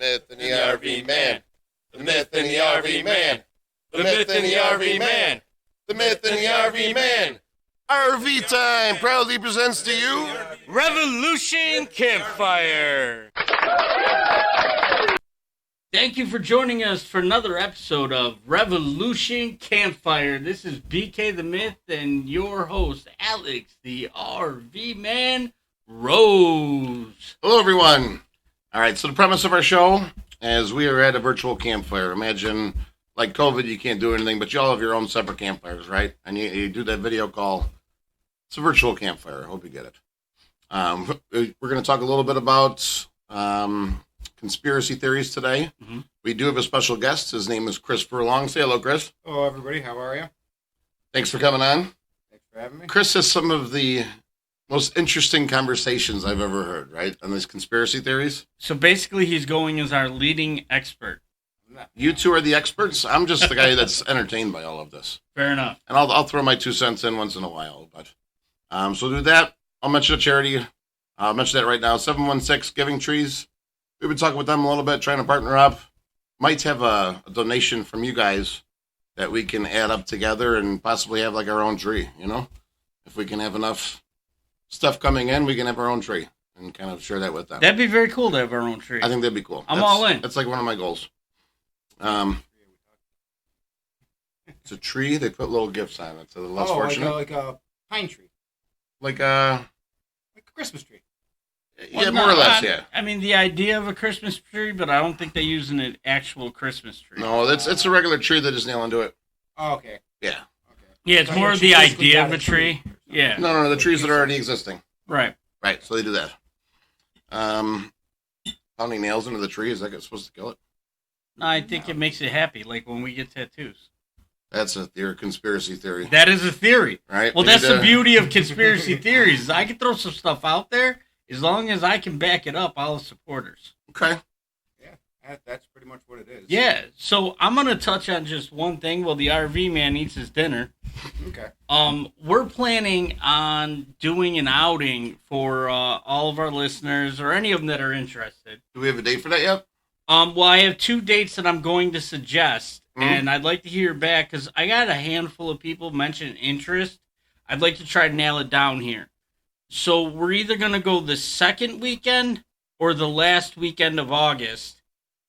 myth in the RV man. The myth in the RV man. The myth in the RV man. The myth in the RV man. RV Time proudly presents to you Revolution Campfire. Thank you for joining us for another episode of Revolution Campfire. This is BK the Myth and your host, Alex, the RV Man Rose. Hello, everyone. All right, so the premise of our show is we are at a virtual campfire. Imagine, like COVID, you can't do anything, but you all have your own separate campfires, right? And you do that video call. It's a virtual campfire. I hope you get it. We're going to talk a little bit about conspiracy theories today. Mm-hmm. We do have a special guest. His name is Chris Furlong. Say hello, Chris. Hello, everybody. How are you? Thanks for coming on. Thanks for having me. Chris has some of the most interesting conversations I've ever heard, right, on these conspiracy theories. So basically, he's going as our leading expert. You two are the experts. I'm just the guy that's entertained by all of this. Fair enough. And I'll throw my 2 cents in once in a while. But so do that. I'll mention a charity. I'll mention that right now. 716 Giving Trees. We've been talking with them a little bit, trying to partner up. Might have a donation from you guys that we can add up together and possibly have like our own tree, you know? If we can have enough stuff coming in, we can have our own tree and kind of share that with them. That'd be very cool to have our own tree. I think that'd be cool. I'm all in. That's like one of my goals. It's a tree. They put little gifts on it, so the less fortunate. Like a pine tree. Like a Christmas tree. Yeah, more or less, yeah. I mean, the idea of a Christmas tree, but I don't think they use an actual Christmas tree. No, it's a regular tree. They just nail into it. Oh, okay. Yeah. Okay. Yeah, it's more of the idea of a tree. Yeah. No, the trees that are already existing. Right. Right, so they do that. Pounding nails into the tree, is that supposed to kill it? No, I think it makes it happy, like when we get tattoos. That's your conspiracy theory. That is a theory. Right. Well, that's the beauty of conspiracy theories. Is I can throw some stuff out there. As long as I can back it up, I'll have supporters. Okay. Yeah, that's pretty much what it is. Yeah, so I'm going to touch on just one thing while the RV man eats his dinner. Okay. We're planning on doing an outing for all of our listeners or any of them that are interested. Do we have a date for that yet? Well, I have 2 dates that I'm going to suggest, and I'd like to hear back because I got a handful of people mention interest. I'd like to try to nail it down here. So we're either going to go the second weekend or the last weekend of August.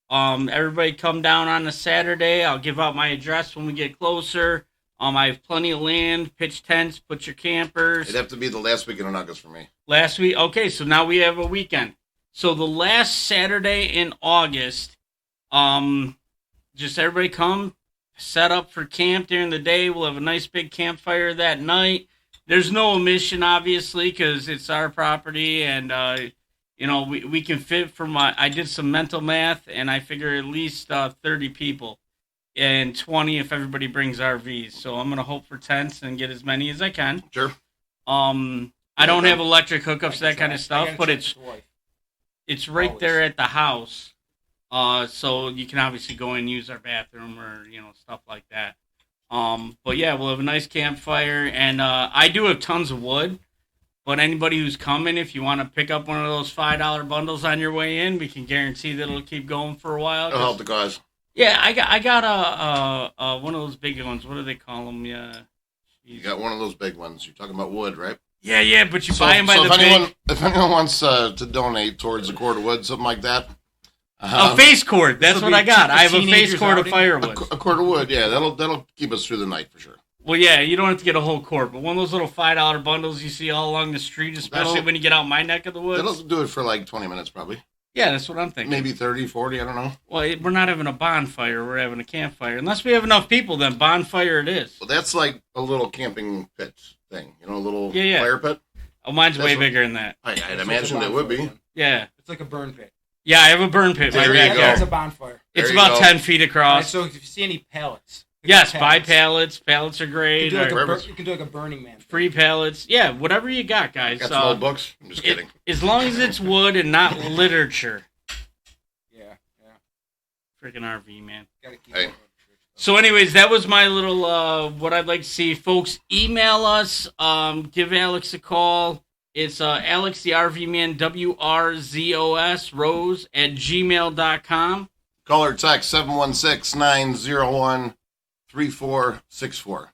Everybody come down on a Saturday. I'll give out my address when we get closer. I have plenty of land, pitch tents, put your campers. It'd have to be the last weekend in August for me. Last week? Okay, so now we have a weekend. So the last Saturday in August, just everybody come, set up for camp during the day. We'll have a nice big campfire that night. There's no omission, obviously, because it's our property, and, we can fit I did some mental math, and I figure at least 30 people, and 20 if everybody brings RVs. So I'm going to hope for tents and get as many as I can. Sure. I don't have electric hookups, that kind of stuff, but it's right there at the house, so you can obviously go and use our bathroom or, stuff like that. But yeah, we'll have a nice campfire, and I do have tons of wood, but anybody who's coming, if you want to pick up one of those $5 bundles on your way in, we can guarantee that it'll keep going for a while. It'll help the cause. Yeah, I got a one of those big ones. What do they call them? Yeah, you got one of those big ones. You're talking about wood, right? Yeah, but you buy them by the big. If anyone wants to donate towards a cord of wood, something like that. A face cord. That's what I got. I have a face cord of firewood. A cord of wood, yeah. That'll keep us through the night for sure. Well, yeah, you don't have to get a whole cord, but one of those little $5 bundles you see all along the street, especially when you get out my neck of the woods. That'll do it for like 20 minutes probably. Yeah, that's what I'm thinking. Maybe 30, 40, I don't know. Well, we're not having a bonfire. We're having a campfire. Unless we have enough people, then bonfire it is. Well, that's like a little camping pit thing. A little fire pit. Oh, mine's way bigger than that. I'd imagine it would be. Yeah. It's like a burn pit. Yeah, I have a burn pit. There you go. It's a bonfire. It's about 10 feet across. Right, so if you see any pallets. Yes, buy pallets. Pallets are great. You can do like a Burning Man. Free pallets. Yeah, whatever you got, guys. Got some old books? I'm just kidding. As long as it's wood and not literature. Yeah. Freaking RV, man. Hey. So anyways, that was my little, what I'd like to see. Folks, email us, give Alex a call. It's Alex the RV Man, WRZOS, Rose, at gmail.com. Call or text 716-901-3464.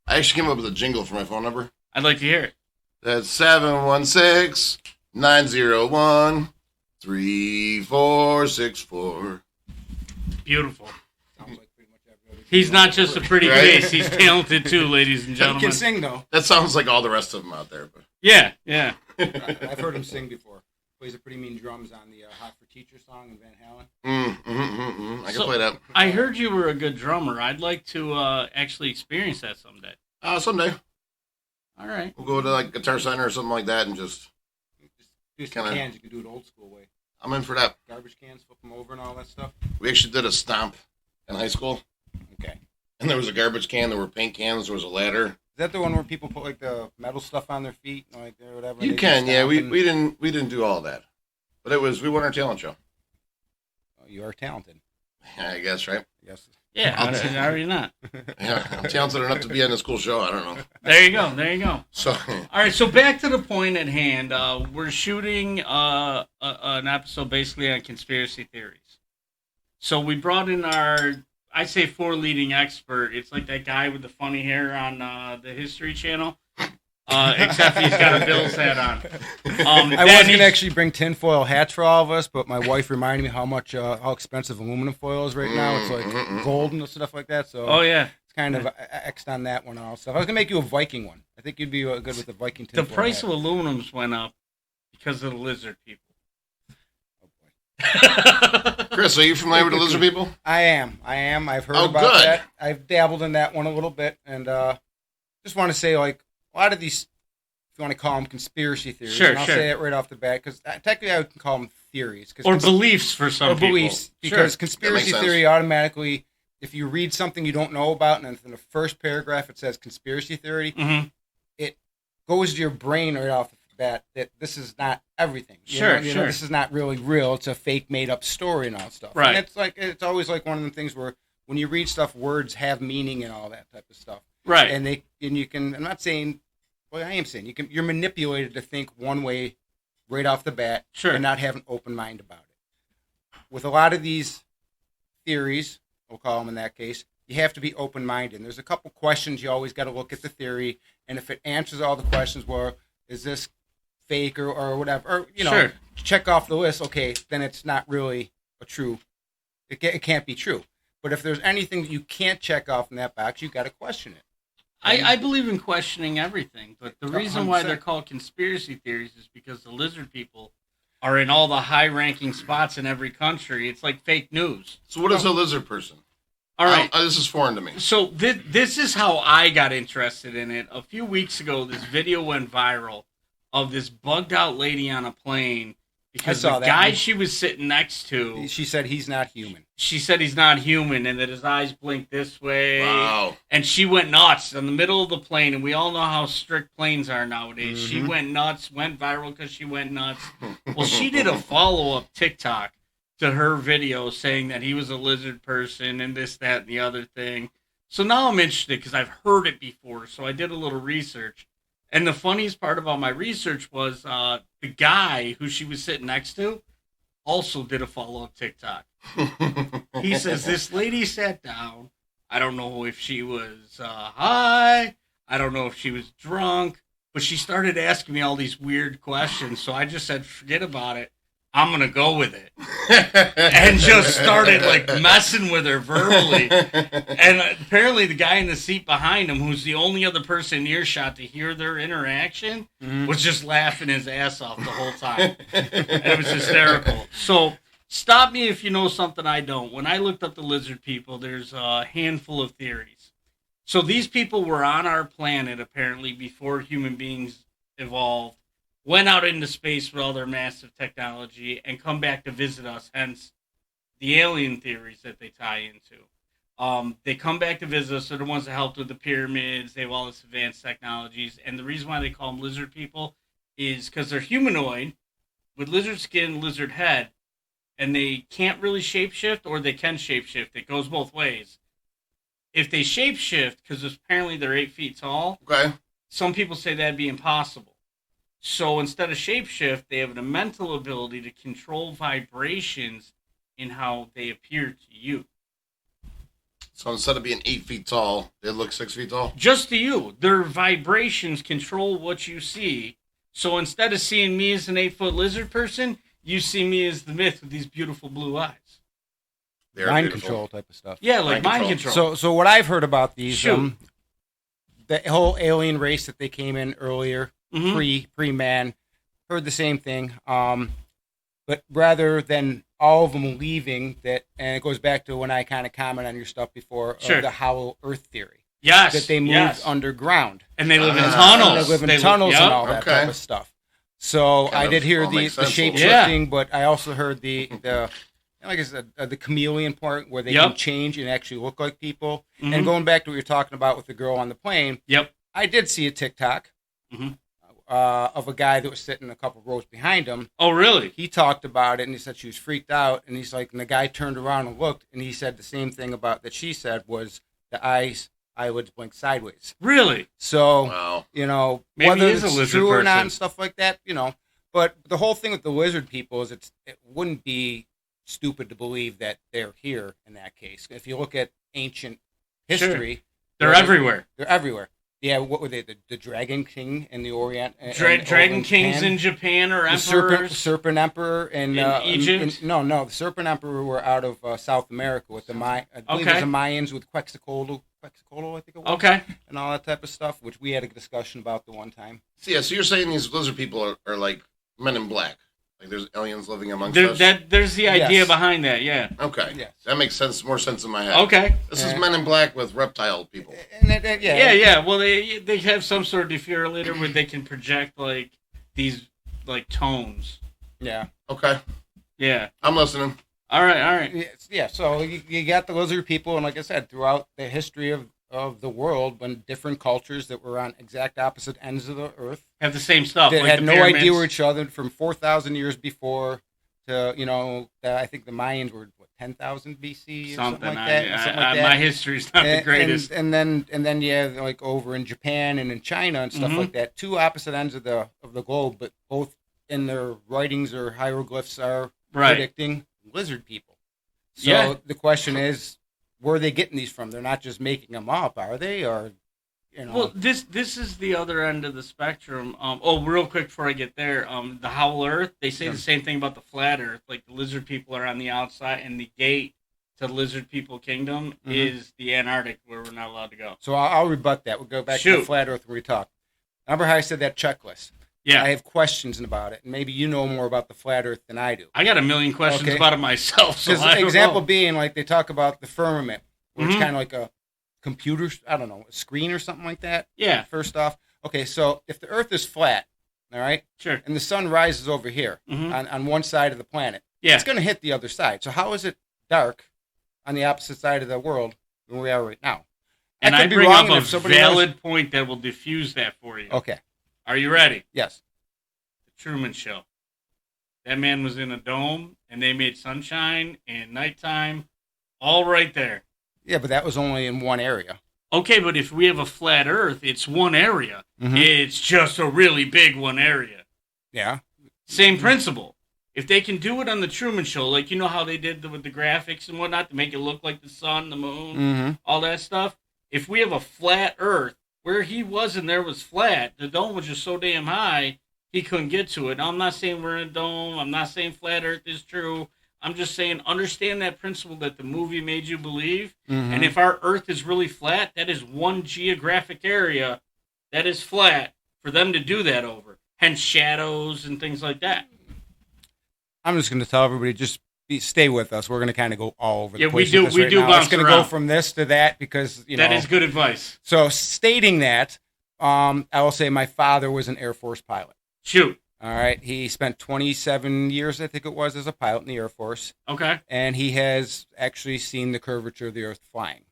I actually came up with a jingle for my phone number. I'd like to hear it. That's 716-901-3464. Beautiful. Sounds like pretty much every other He's not just a pretty Right? face. He's talented too, ladies and He gentlemen. can sing, though. That sounds like all the rest of them out there. But Yeah. I've heard him sing before. Plays a pretty mean drums on the Hot for Teacher song in Van Halen. I can play that. I heard you were a good drummer. I'd like to actually experience that someday. Someday. All right. We'll go to like Guitar Center or something like that and just, Do some Kinda- cans. You can do it old school way. I'm in for that. Garbage cans, flip them over and all that stuff. We actually did a stomp in high school. Okay. And there was a garbage can, there were paint cans, there was a ladder. Is that the one where people put like the metal stuff on their feet, like or whatever? You They can, just yeah. stomp We and- didn't do all that. But we won our talent show. Oh, you are talented. I guess, right? Yes. Yeah, how are you not? Yeah, I'm talented enough to be on this cool show. I don't know. There you go. So, All right, so back to the point at hand. We're shooting an episode basically on conspiracy theories. So we brought in I say 4 leading expert. It's like that guy with the funny hair on the History Channel. Except he's got a Bills hat on. I was Danny- going to actually bring tinfoil hats for all of us, but my wife reminded me how expensive aluminum foil is right now. It's like gold and stuff like that. So Oh, yeah. it's kind of X'd on that one also. I was going to make you a Viking one. I think you'd be good with the Viking The tinfoil price hat. of aluminums went up because of the lizard people. Oh, boy. Chris, are you familiar with the lizard people? I am. I've heard Oh, about good. that. I've dabbled in that one a little bit, and just want to say, like, a lot of these, if you want to call them conspiracy theories, Sure, and I'll sure. say it right off the bat, because technically I can call them theories. Or beliefs for some or people. beliefs, because Sure. conspiracy sense. theory automatically, if you read something you don't know about, and in the first paragraph it says conspiracy theory, Mhm. it goes to your brain right off the bat that this is not everything. Sure, You know, sure. this is not really real. It's a fake, made-up story and all that stuff. Right. And it's always like one of the things where when you read stuff, words have meaning and all that type of stuff. Right. And you can. I'm not saying. Well, I am saying you're manipulated to think one way right off the bat Sure. and not have an open mind about it. With a lot of these theories, we'll call them in that case, you have to be open-minded. And there's a couple questions you always got to look at the theory, and if it answers all the questions, well, is this fake or whatever, or Sure. check off the list. Okay, then it's not really a true. It can't be true. But if there's anything that you can't check off in that box, you got to question it. I believe in questioning everything, but the reason why 100%. they're called conspiracy theories is because the lizard people are in all the high-ranking spots in every country. It's like fake news. So, what is a lizard person? All right. This is foreign to me. So this is how I got interested in it. A few weeks ago, this video went viral of this bugged-out lady on a plane because I saw the that guy one. she was sitting next to, She said he's not human. she said he's not human and that his eyes blink this way. Wow. And she went nuts in the middle of the plane, and we all know how strict planes are nowadays. She went nuts, went viral because she went nuts. Well, she did a follow-up TikTok to her video saying that he was a lizard person and this, that, and the other thing. So now I'm interested because I've heard it before, so I did a little research. And the funniest part about my research was the guy who she was sitting next to also did a follow-up TikTok. He says, this lady sat down. I don't know if she was high. I don't know if she was drunk. But she started asking me all these weird questions. So I just said, forget about it. I'm going to go with it. And just started like messing with her verbally. And apparently the guy in the seat behind him, who's the only other person in earshot to hear their interaction, was just laughing his ass off the whole time. And it was hysterical. So stop me if you know something I don't. When I looked up the lizard people, there's a handful of theories. So these people were on our planet apparently before human beings evolved, went out into space with all their massive technology, and come back to visit us, hence the alien theories that they tie into. They come back to visit us. They're the ones that helped with the pyramids. They have all this advanced technologies. And the reason why they call them lizard people is because they're humanoid with lizard skin, lizard head, and they can't really shapeshift, or they can shapeshift. It goes both ways. If they shapeshift, because apparently they're 8 feet tall, Okay. some people say that'd be impossible. So instead of shapeshift, they have a mental ability to control vibrations in how they appear to you. So instead of being 8 feet tall, they look 6 feet tall. Just to you. Their vibrations control what you see. So instead of seeing me as an 8-foot lizard person, you see me as the myth with these beautiful blue eyes. They're Mind beautiful. control type of stuff. Yeah, like mind control. So what I've heard about these, Shoot. the whole alien race that they came in earlier, Mhm. pre man, heard the same thing. But rather than all of them leaving, that, and it goes back to when I kind of commented on your stuff before, Sure. of the hollow Earth theory, Yes. that they moved yes. underground. And they live in Ah. tunnels. They live in tunnels yep. and all that Okay. type of stuff. So Kind I did of hear all the makes sense. shape Yeah. shifting, but I also heard the like I said, the chameleon part where they Yep. can change and actually look like people. Mhm. And going back to what you're talking about with the girl on the plane, Yep. I did see a TikTok Mhm. of a guy that was sitting a couple rows behind him. Oh, really? He talked about it, and he said she was freaked out. And he's like, and the guy turned around and looked, and he said the same thing about that she said was the eyelids blink sideways. Really? So Wow. Maybe whether he is a it's lizard true or not person. and stuff like that, But the whole thing with the lizard people is it wouldn't be stupid to believe that they're here in that case. If you look at ancient history, They're everywhere. They're everywhere. Yeah, what were they? The Dragon King in the Orient? Dragon Kings in Japan or the emperors. Serpent Emperor in Egypt? no, the Serpent Emperor were out of South America with the I believe it was the Mayans with Quetzalcoatl, I think it was. Okay. And all that type of stuff, which we had a discussion about the one time. So you're saying these lizard people are like Men in Black? Like there's aliens living amongst There, us? there's the idea Yes. behind that, yeah. Okay. Yes. That makes more sense in my head. Okay. This is Men in Black with reptile people. And Yeah. Well, they have some sort of defibrillator where they can project like these like tones. Yeah. Okay. Yeah. I'm listening. All right. Yeah. So you got the lizard people, and like I said, throughout the history of the world, when different cultures that were on exact opposite ends of the earth Have the same stuff. that like had the no pyramids. idea where each other from 4,000 years before to I think the Mayans were 10,000 BC or something like that. My history's not the greatest. And then you have like over in Japan and in China and stuff Mhm. like that. Two opposite ends of the globe, but both in their writings or hieroglyphs are Right. predicting lizard people. So Yeah. the question is, where are they getting these from? They're not just making them up, are they? Or Well, this is the other end of the spectrum. Real quick before I get there, the Howl Earth, they say the same thing about the flat Earth. Like the lizard people are on the outside, and the gate to lizard people kingdom is the Antarctic, where we're not allowed to go. So I'll rebut that. We'll go back to Shoot. the flat Earth where we talked. Remember how I said that checklist? Yeah, I have questions about it, and maybe you know more about the flat Earth than I do. I got a million questions Okay. about it myself. So Because I don't example know. being, like they talk about the firmament, where it's Mhm. kind of like a computer, I don't know, a screen or something like that. Yeah, First off, okay, so if the Earth is flat, all right, sure. and the sun rises over here Mhm. on one side of the planet, Yeah. it's going to hit the other side. So how is it dark on the opposite side of the world than we are right now? And could I be bring wrong, up and a if somebody knows- valid point that will diffuse that for you. Okay, Are you ready? yes. The Truman Show. That man was in a dome, and they made sunshine and nighttime, all right there. Yeah, but that was only in one area. Okay, but if we have a flat Earth, it's one area. Mhm. It's just a really big one area. Yeah. Same principle. If they can do it on the Truman Show, like you know how they did with the graphics and whatnot to make it look like the sun, the moon, Mm-hmm. all that stuff. If we have a flat Earth, where he was and there was flat, the dome was just so damn high, he couldn't get to it. Now, I'm not saying we're in a dome. I'm not saying flat Earth is true. I'm just saying understand that principle that the movie made you believe. Mm-hmm. And if our Earth is really flat, that is one geographic area that is flat for them to do that over. Hence shadows and things like that. I'm just going to tell everybody, just stay with us. We're going to kind of go all over the Yeah, we place. do- with this we right do now. bounce It's going to go around. from this to that because, That is good advice. So stating that, I will say my father was an Air Force pilot. Shoot. All right. He spent 27 years, I think it was, as a pilot in the Air Force. Okay. And he has actually seen the curvature of the Earth flying.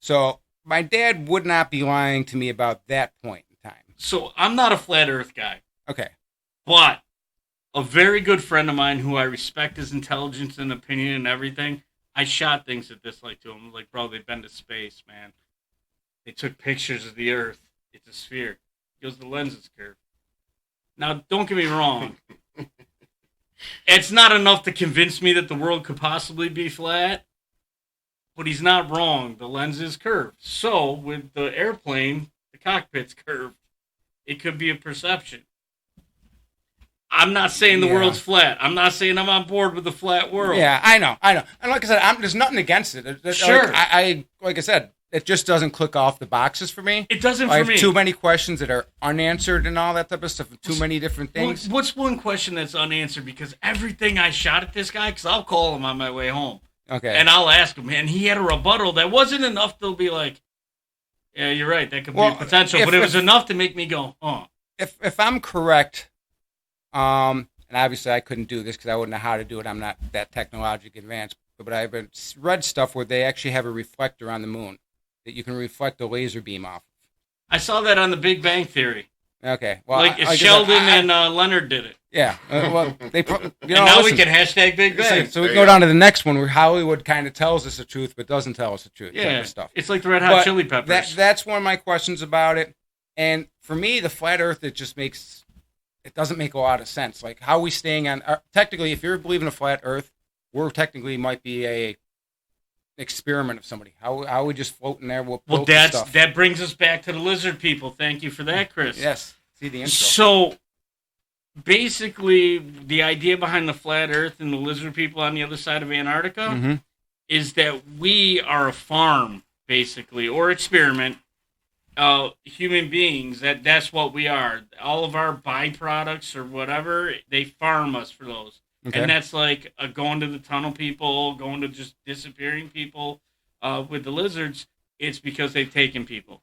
So my dad would not be lying to me about that point in time. So I'm not a flat Earth guy, Okay. but a very good friend of mine who I respect his intelligence and opinion and everything, I shot things at this like to him. Like, bro, they've been to space, man. They took pictures of the Earth. It's a sphere. He goes, the lens is curved. Now, don't get me wrong. It's not enough to convince me that the world could possibly be flat, but he's not wrong. The lens is curved. So, with the airplane, the cockpit's curved. It could be a perception. I'm not saying the world's flat. I'm not saying I'm on board with the flat world. Yeah, I know. And like I said, there's nothing against it. Sure. Like I said, it just doesn't click off the boxes for me. It doesn't I for have me. too many questions that are unanswered and all that type of stuff. Too many different things. What's one question that's unanswered? Because everything I shot at this guy, because I'll call him on my way home. Okay. And I'll ask him, and he had a rebuttal that wasn't enough to be like, yeah, you're right, that could be a potential. But it was enough to make me go, huh. If I'm correct, and obviously I couldn't do this because I wouldn't know how to do it. I'm not that technologically advanced. But I've read stuff where they actually have a reflector on the moon that you can reflect a laser beam off. I saw that on the Big Bang Theory. Okay. Well, like Sheldon and Leonard did it. Yeah. Well, they and now we can hashtag Big Bang. So we can go down to the next one where Hollywood kind of tells us the truth but doesn't tell us the truth. Yeah. Stuff. It's like the Red Hot Chili Peppers. That's one of my questions about it. And for me, the flat Earth, it doesn't make a lot of sense. Like, how are we staying on? Technically, if you're believing a flat Earth, we're technically might be a experiment of somebody. How are we just floating there? Well, that brings us back to the lizard people. Thank you for that, Chris. Yes. See the intro. So, basically, the idea behind the flat Earth and the lizard people on the other side of Antarctica is that we are a farm, basically, or experiment. Human beings, that's what we are. All of our byproducts or whatever, they farm us for those. Okay. And that's like going to the tunnel people, going to just disappearing people. With the lizards, it's because they've taken people.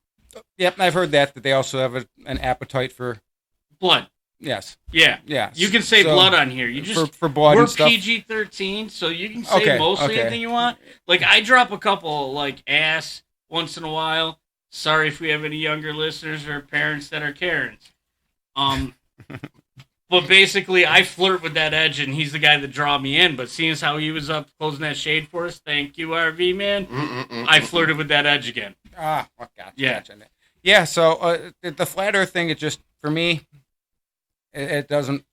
Yep, I've heard that they also have an appetite for blood. Yes. Yeah. Yeah. You can say blood on here. You just for blood we're and stuff. PG-13, so you can say mostly anything you want. Like, I drop a couple like ass once in a while. Sorry if we have any younger listeners or parents that are Karens. But basically, I flirt with that edge, and he's the guy that draw me in. But seeing as how he was up closing that shade for us, thank you, RV man. I flirted with that edge again. Ah, oh, gotcha. Yeah, gotcha. Yeah. So the flat Earth thing, it just for me, it doesn't.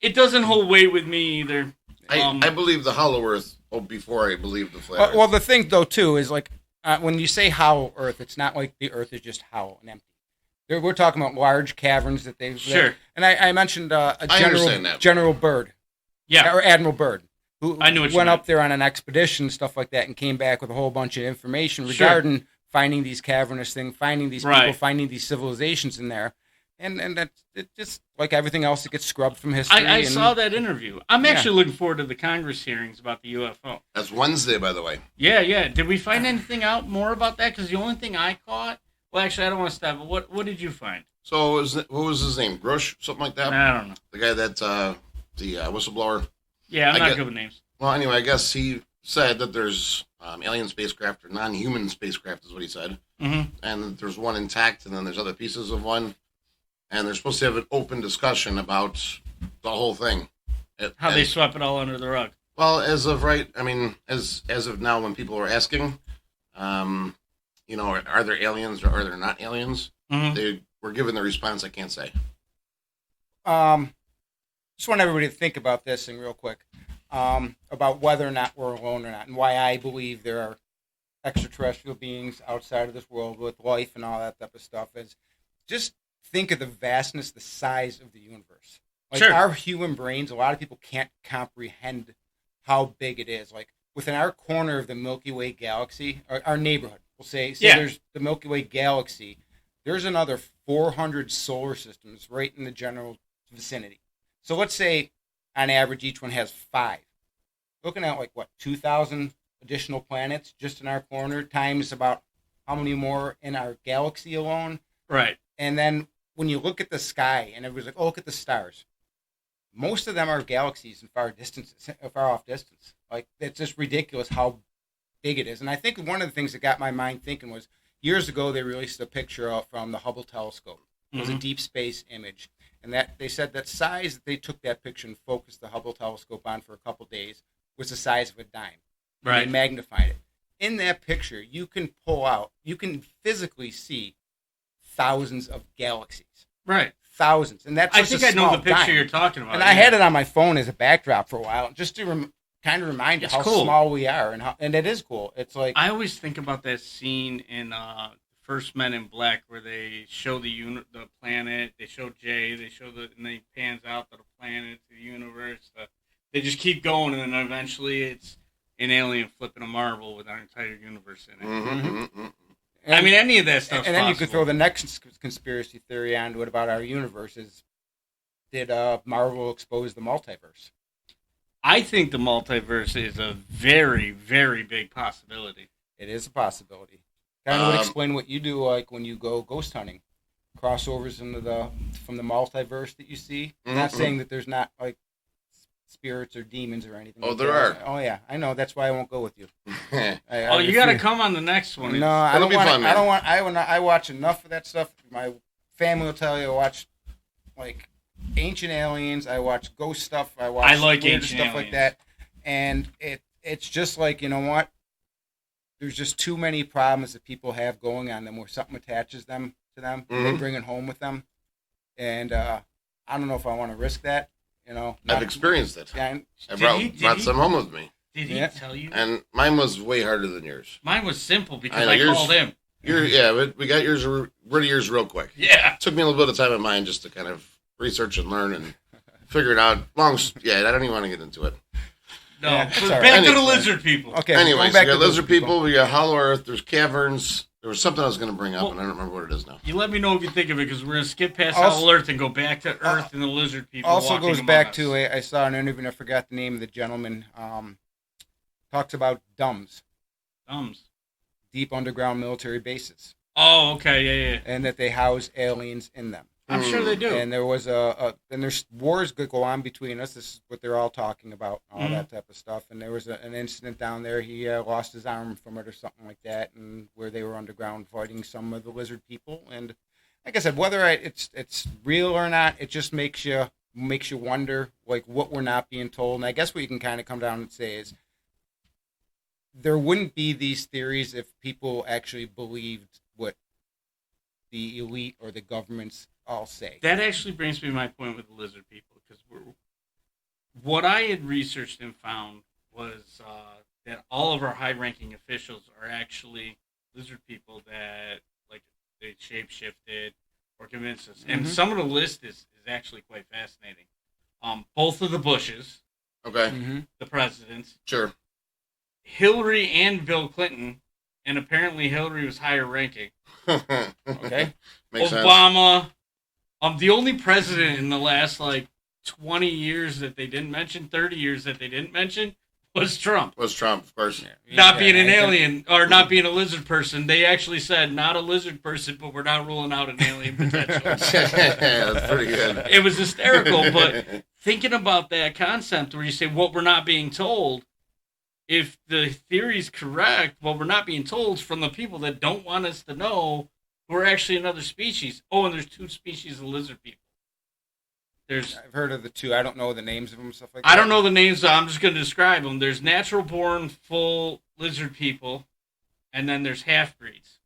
It doesn't hold weight with me either. I believe the hollow Earth before I believe the flat Earth. Well, the thing though too is like when you say hollow Earth, it's not like the Earth is just hollow and empty. We're talking about large caverns that they've... Sure. And I mentioned General Byrd. Yeah. Or Admiral Byrd. Who I knew what you went meant. up there on an expedition, stuff like that, and came back with a whole bunch of information regarding finding these cavernous things, finding these people, finding these civilizations in there. And that's it, just like everything else, it gets scrubbed from history. I saw that interview. I'm actually looking forward to the Congress hearings about the UFO. That's Wednesday, by the way. Yeah. Did we find anything out more about that? Because the only thing I caught... Well, actually, I don't want to stop, but what did you find? So, what was his name? Grush? Something like that? I don't know. The guy that's the whistleblower? Yeah, I'm not good with names. Well, anyway, I guess he said that there's alien spacecraft or non-human spacecraft is what he said. Mm-hmm. And there's one intact, and then there's other pieces of one. And they're supposed to have an open discussion about the whole thing. How they swept it all under the rug. Well, as of now, when people are asking... are there aliens or are there not aliens? Mm-hmm. They were given the response, I can't say. Just want everybody to think about this thing real quick, about whether or not we're alone or not, and why I believe there are extraterrestrial beings outside of this world with life and all that type of stuff. Is just think of the vastness, the size of the universe. Like our human brains, a lot of people can't comprehend how big it is. Like within our corner of the Milky Way galaxy, our neighborhood. We'll say there's the Milky Way galaxy. There's another 400 solar systems right in the general vicinity. So let's say, on average, each one has 5. Looking at 2,000 additional planets just in our corner, times about how many more in our galaxy alone. Right. And then when you look at the sky, and everybody's like, "Oh, look at the stars." Most of them are galaxies in far off distance. Like it's just ridiculous how big it is. And I think one of the things that got my mind thinking was years ago they released a picture from the Hubble telescope. It was a deep space image, and that they said that size that they took that picture and focused the Hubble telescope on for a couple days was the size of a dime. Right. And they magnified it. In that picture, you can physically see thousands of galaxies. Right. thousands, and that's I just think a I know small the picture dime. you're talking about. And I had it on my phone as a backdrop for a while, just to kind of remind you It's how cool. small we are, and it is cool. It's like I always think about that scene in First Men in Black where they show the planet, they show Jay, and they pans out to the planet, to the universe. They just keep going, and then eventually it's an alien flipping a marble with our entire universe in it. Mm-hmm. I mean, any of that stuff. And then you could throw the next conspiracy theory onto it about our universe is, did Marvel expose the multiverse? I think the multiverse is a very, very big possibility. It is a possibility. Kind of would explain what you do, like when you go ghost hunting, crossovers from the multiverse that you see. I'm not saying that there's not like spirits or demons or anything. Oh, like there that. are. Oh yeah, I know. That's why I won't go with you. You got to come on the next one. No, I It'll don't be want. fun, man. I don't want. I watch enough of that stuff. My family will tell you I watch like Ancient Aliens. I watch ghost stuff. I watch like weird Ancient stuff like Aliens. that. And it's just like, you know what? There's just too many problems that people have going on them where something attaches them to them. They bring it home with them, and I don't know if I want to risk that. You know, I've experienced it. Yeah, I Did brought he? some home with me, Did he Yeah. tell you? and mine was way harder than yours. Mine was simple because I know, I yours- called him. We got yours. Rid of yours real quick. Yeah. Took me a little bit of time of mine just to kind of research and learn and figure it out. I don't even want to get into it. No, Yeah, it's but all back right. to the Anyway. lizard people. Okay. Anyways, going back we got to lizard people. We got Hollow Earth. There's caverns. There was something I was going to bring up, Well- and I don't remember what it is now. You let me know if you think of it because we're going to skip past Also- Hollow Earth and go back to Earth and the lizard people. Also walking goes among back us. to I saw an interview and I forgot the name of the gentleman. Talks about DUMBs, Thumbs. deep underground military bases, Oh, okay, yeah. and that they house aliens in them. I'm sure they do. And there was and there's wars that go on between us. This is what they're all talking about, all that type of stuff. And there was an incident down there. He lost his arm from it or something like that, and where they were underground fighting some of the lizard people. And like I said, whether it's real or not, it just makes you wonder like what we're not being told. And I guess what you can kind of come down and say is there wouldn't be these theories if people actually believed what the elite or the governments all say. That actually brings me to my point with the lizard people because what I had researched and found was that all of our high-ranking officials are actually lizard people that like they shape-shifted or convinced us. And some of the list is actually quite fascinating. Both of the Bushes, Okay, the presidents, sure. Hillary and Bill Clinton, and apparently Hillary was higher ranking. Okay. Makes sense. Obama. The only president in the last 20 years that they didn't mention, 30 years that they didn't mention, was Trump. Was Trump, of course. Not being an alien or not being a lizard person. They actually said not a lizard person, but we're not ruling out an alien potential. That's pretty good. It was hysterical, but thinking about that concept where you say what we're not being told, if the theory's correct, what we're not being told is from the people that don't want us to know we're actually another species. Oh, and there's 2 species of lizard people. I've heard of the 2. I don't know the names of them and stuff like that. I don't know the names, so I'm just going to describe them. There's natural-born full lizard people, and then there's half-breeds,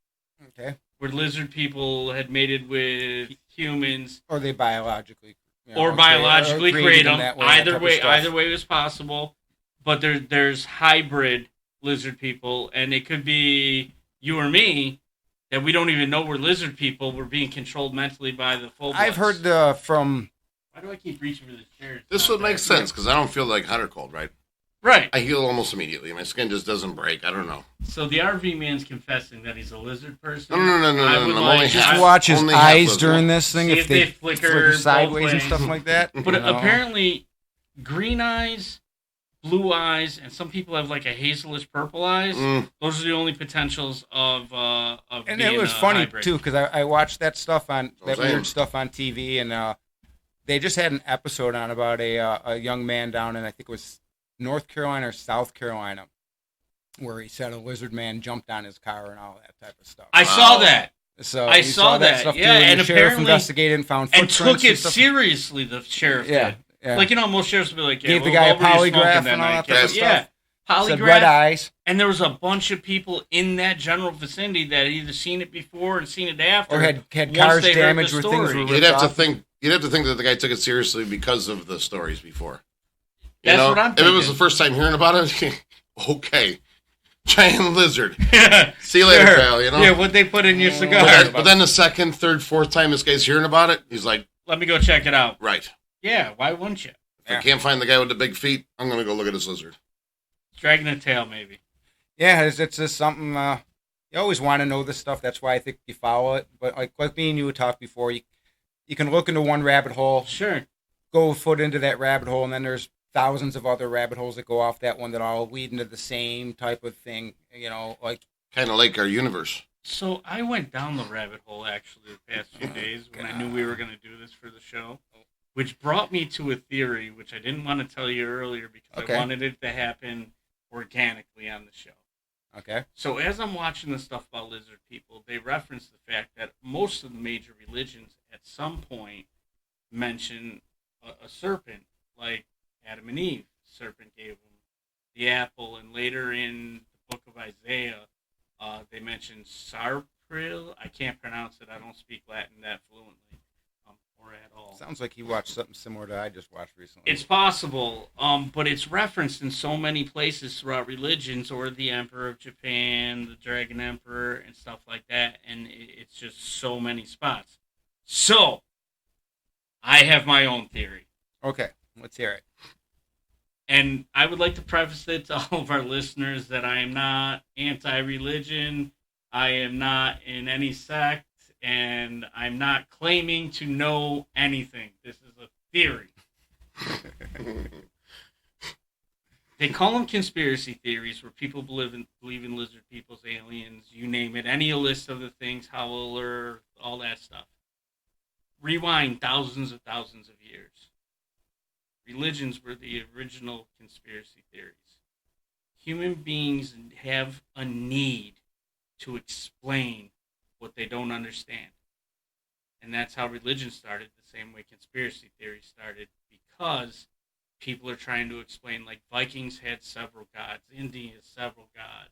Okay. where lizard people had mated with humans Or they biologically. or biologically create them. that way, that type of stuff. Either way was possible. But there's hybrid lizard people, and it could be you or me that we don't even know we're lizard people. We're being controlled mentally by the full. I've heard from. Why do I keep reaching for this chair? This would make sense because I don't feel like hot or cold, right? Right. I heal almost immediately. My skin just doesn't break. I don't know. So the RV man's confessing that he's a lizard person. No. I would I'm like- only Just half- watch his only half eyes of during them. this thing See if they flicker sideways and both stuff ways. like that. But you know? apparently, green eyes, blue eyes, and some people have like a hazelish purple eyes. Those are the only potentials of And being it was a funny hybrid. too because I watched that stuff on that Same. weird stuff on TV, and they just had an episode on about a young man down in I think it was North Carolina or South Carolina, where he said a lizard man jumped on his car and all that type of stuff. I saw that So I you saw that, stuff yeah, too, and the sheriff apparently- investigated and found and footprints took it stuff. seriously. The sheriff Yeah, did. yeah. Like most sheriffs would be like, yeah, Gave the well, guy a what were you polygraph smoking and all night, that type kid? of Yeah, stuff. Said polygraph. red eyes, And there was a bunch of people in that general vicinity that had either seen it before and seen it after, or had once cars they heard damaged the where things story. were You'd ripped have to off. think you'd have to think that the guy took it seriously because of the stories before. That's what I'm If thinking. it was the first time hearing about it, okay, giant lizard. See you later, Sure. pal. Yeah, what they put in your cigar. But then the second, third, fourth time this guy's hearing about it, he's like, Let me go check it out. right. Yeah, why wouldn't you? If I can't find the guy with the big feet, I'm going to go look at this lizard. Dragging a tail, maybe. Yeah, it's just something you always want to know this stuff. That's why I think you follow it. But like me and you talked before, you can look into one rabbit hole, Sure. go a foot into that rabbit hole, and then there's thousands of other rabbit holes that go off that one that all lead into the same type of thing. Like Kind of like our universe. So I went down the rabbit hole actually the past few days when I knew we were going to do this for the show, which brought me to a theory which I didn't want to tell you earlier because Okay. I wanted it to happen organically on the show. okay, So as I'm watching the stuff about lizard people, they reference the fact that most of the major religions at some point mention a serpent, like Adam and Eve. The serpent gave them the apple, and later in the book of Isaiah, they mention Sarpril. I can't pronounce it. I don't speak Latin that fluently or at all. sounds like you watched something similar to I just watched recently. It's possible, but it's referenced in so many places throughout religions, or the Emperor of Japan, the Dragon Emperor, and stuff like that, and it's just so many spots. So, I have my own theory, Okay, let's hear it. and I would like to preface it to all of our listeners that I am not anti-religion, I am not in any sect, and I'm not claiming to know anything. This is a theory. They call them conspiracy theories, where people believe in lizard peoples, aliens, you name it, any list of the things, Howler, all that stuff. Rewind thousands of years. Religions were the original conspiracy theories. Human beings have a need to explain what they don't understand. And that's how religion started, the same way conspiracy theories started, because people are trying to explain, like Vikings had several gods, India has several gods,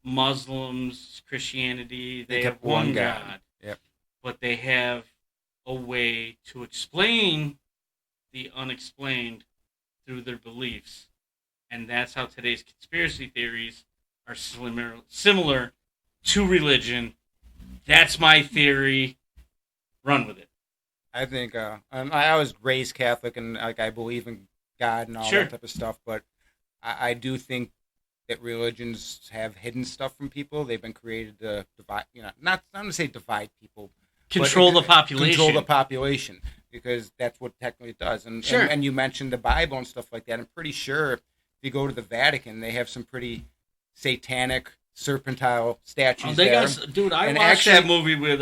Muslims, Christianity, they have kept one one God. God. Yep. But they have a way to explain the unexplained through their beliefs. And that's how today's conspiracy theories are similar to religion. That's my theory. Run with it. I think I was raised Catholic and I believe in God and all Sure. that type of stuff, but I do think that religions have hidden stuff from people. They've been created to divide, not to say divide people, Control but the population. Control the population, because that's what technically it does. And, Sure. and you mentioned the Bible and stuff like that. I'm pretty sure if you go to the Vatican, they have some pretty satanic serpentine statues They there. got, dude. I And watched actually- that movie with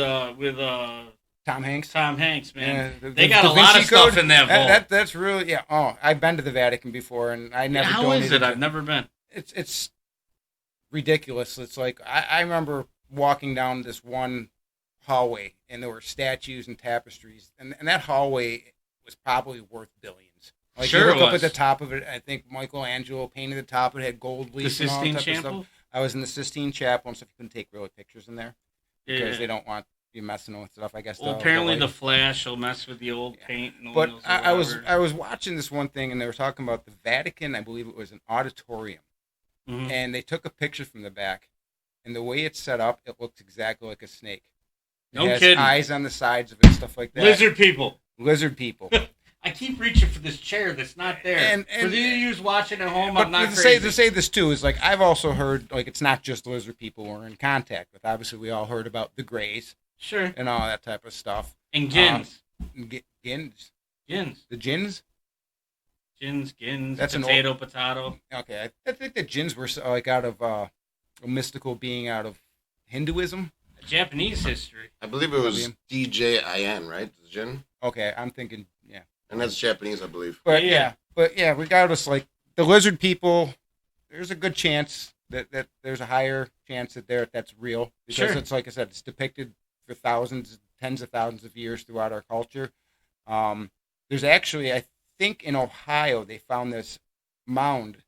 Tom Hanks. Tom Hanks, man. Yeah, They got Da a lot Vinci of stuff Code, in that vault. That's really Oh, I've been to the Vatican before, and I never. How is donated it? I've to- never been. It's ridiculous. It's like I remember walking down this one hallway, and there were statues and tapestries, and that hallway was probably worth billions. Like Sure you look it up was. at the top of it, I think Michelangelo painted the top. It had gold The leaf and all that Sistine type of Chapel. stuff. I was in the Sistine Chapel and stuff. You couldn't take really pictures in there because Yeah. they don't want you messing with stuff. I guess. Well, they'll- apparently they'll the Flash will mess with the old paint. And But oils or I was whatever. I was watching this one thing, and they were talking about the Vatican. I believe it was an auditorium, Mhm. and they took a picture from the back, and the way it's set up, it looks exactly like a snake. It No has kidding. eyes on the sides of it, stuff like that. Lizard people. Lizard people. I keep reaching for this chair that's not there. And- For the you watching at home, But I'm not to crazy. say this too is like I've also heard like it's not just lizard people we're in contact with. Obviously, we all heard about the Greys Sure. and all that type of stuff. And Gins. Gins, Gins. the Gins. Gins. That's an potato. Okay, I think the Gins were like out of a mystical being out of Hinduism. Japanese history. I believe it was William. DJIN, right? The Jin? Okay, I'm thinking, yeah. And that's Japanese, I believe. But Yeah. regardless, like the lizard people, there's a good chance that there's a higher chance that that's real because Sure. it's like I said, it's depicted for thousands, tens of thousands of years throughout our culture. There's actually, I think in Ohio, they found this mound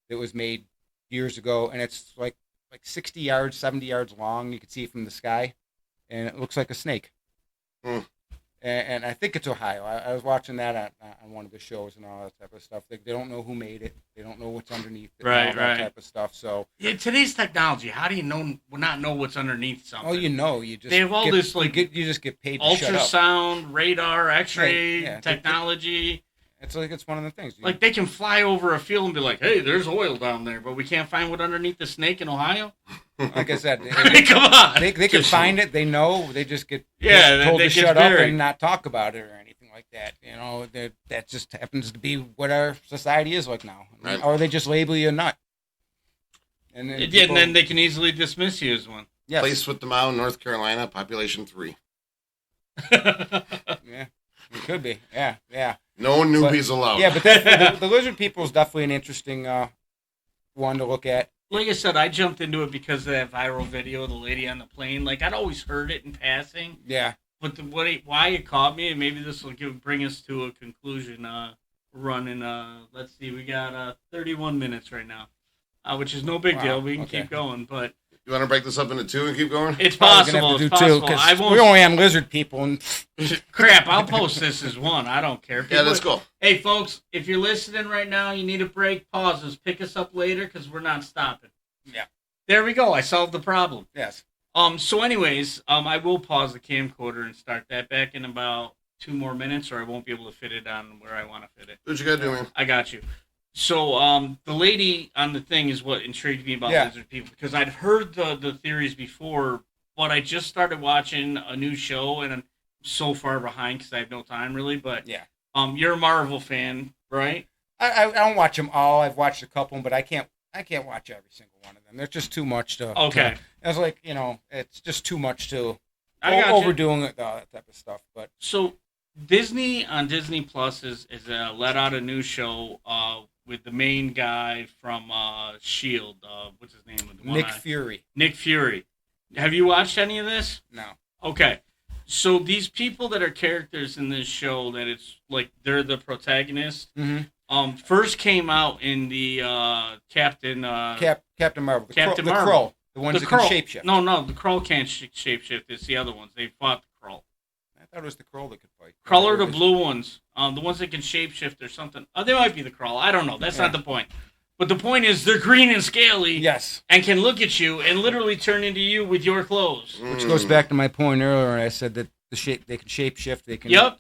that was made years ago, and it's like 60 yards, 70 yards long. You can see it from the sky, and it looks like a snake. Hmm. and I think it's Ohio. I was watching that on one of the shows and all that type of stuff. They don't know who made it. They don't know what's underneath it. Right, and all that right. type of stuff. So Yeah, today's technology. How do you not know what's underneath something? you just They have all this, like, you just get paid to shut up. ultrasound, radar, X-ray Right, yeah. technology. It's like it's one of the things. Like they can fly over a field and be like, "Hey, there's oil down there," but we can't find what underneath the snake in Ohio. Like I said, Come on, they can find it. They know. They just get told they to get shut up buried. and not talk about it or anything like that. That just happens to be what our society is like now. Right. Or they just label you a nut. And then, And then they can easily dismiss you as one. yes. Place with the Mound, North Carolina, population 3. Yeah, it could be. Yeah. No newbies allowed. Yeah, but the lizard people is definitely an interesting one to look at. Like I said, I jumped into it because of that viral video of the lady on the plane. Like, I'd always heard it in passing, Yeah. but why it caught me, and maybe this will bring us to a conclusion. Running, let's see, we got 31 minutes right now, which is no big Wow, deal. We can okay. keep going, but You want to break this up into 2 and keep going? it's Probably gonna possible. have to It's do two, possible. 'cause I won't. we're only on lizard people, and Crap, I'll post this as one. I don't care. Yeah, that's cool. Hey, folks, if you're listening right now, you need a break, pause us. Pick us up later because we're not stopping. Yeah. There we go. I solved the problem. yes. So anyways, I will pause the camcorder and start that back in about 2 more minutes, or I won't be able to fit it on where I want to fit it. Do what you got to do, man. I got you. So, the lady on the thing is what intrigued me about Yeah. lizard people, because I'd heard the theories before, but I just started watching a new show, and I'm so far behind because I have no time really. But Yeah. you're a Marvel fan, right? I don't watch them all. I've watched a couple, but I can't watch every single one of them. There's just too much to. Okay. It's like it's just too much to I got you. overdoing it, all that type of stuff. But So Disney on Disney Plus is let out a new show with the main guy from Shield. What's his name? The one Nick Fury, Nick Fury. Have you watched any of this? no. Okay. So these people that are characters in this show, that it's like they're the protagonist. Mm-hmm. First came out in the Captain Captain Marvel, Captain the Marvel. Krull, the ones the that Krull. can shapeshift. No, the Krull can't shapeshift. It's the other ones. They fought the Krull. I thought it was the Krull that could fight. Krull are the blue ones. The ones that can shapeshift or something. Oh, they might be the Krull. I don't know. That's not the point. But the point is they're green and scaly. Yes. And can look at you and literally turn into you with your clothes. Which goes back to my point earlier. I said that they can shapeshift. They can. Yep.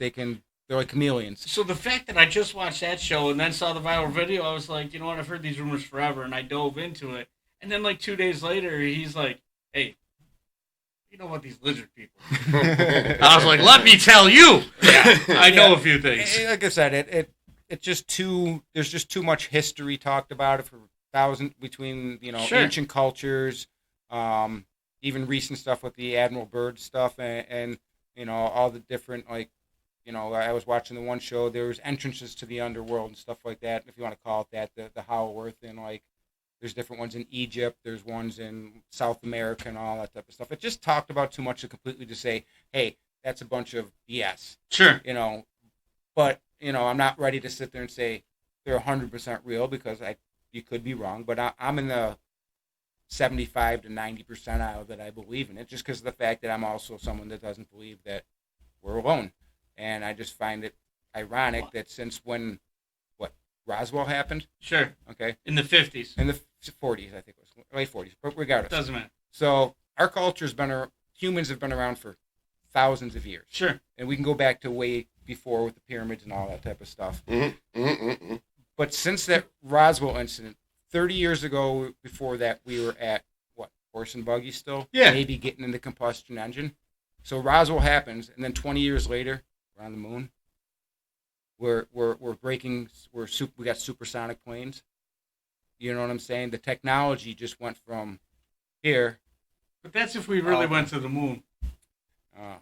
They're like chameleons. So the fact that I just watched that show and then saw the viral video, I was like, you know what? I've heard these rumors forever, and I dove into it. And then like 2 days later, he's like, "Hey, you know what? These lizard people." I was like, "Let me tell you." Yeah, I know a few things. Like I said, it's just too. There's just too much history talked about it for between Sure. ancient cultures, even recent stuff with the Admiral Byrd stuff, and all the different I was watching the one show. There was entrances to the underworld and stuff like that, if you want to call it that. The Hollow Earth, and there's different ones in Egypt. There's ones in South America and all that type of stuff. It just talked about too much to completely just say, hey, that's a bunch of BS. Sure. But I'm not ready to sit there and say they're 100% real, because you could be wrong. But I'm in the 75 to 90% aisle that I believe in it, just because of the fact that I'm also someone that doesn't believe that we're alone. And I just find it ironic that since when Roswell happened, Sure. okay, In the 50s. in the 40s, I think it was late 40s, but regardless, Doesn't matter. so our culture's humans have been around for thousands of years, Sure. and we can go back to way before with the pyramids and all that type of stuff. But since that Roswell incident, 30 years ago, before that, we were at horse and buggy still, Yeah. maybe getting in the combustion engine. So Roswell happens, and then 20 years later, we're on the moon. We got supersonic planes. You know what I'm saying? The technology just went from here. But that's if we really went to the moon. Uh,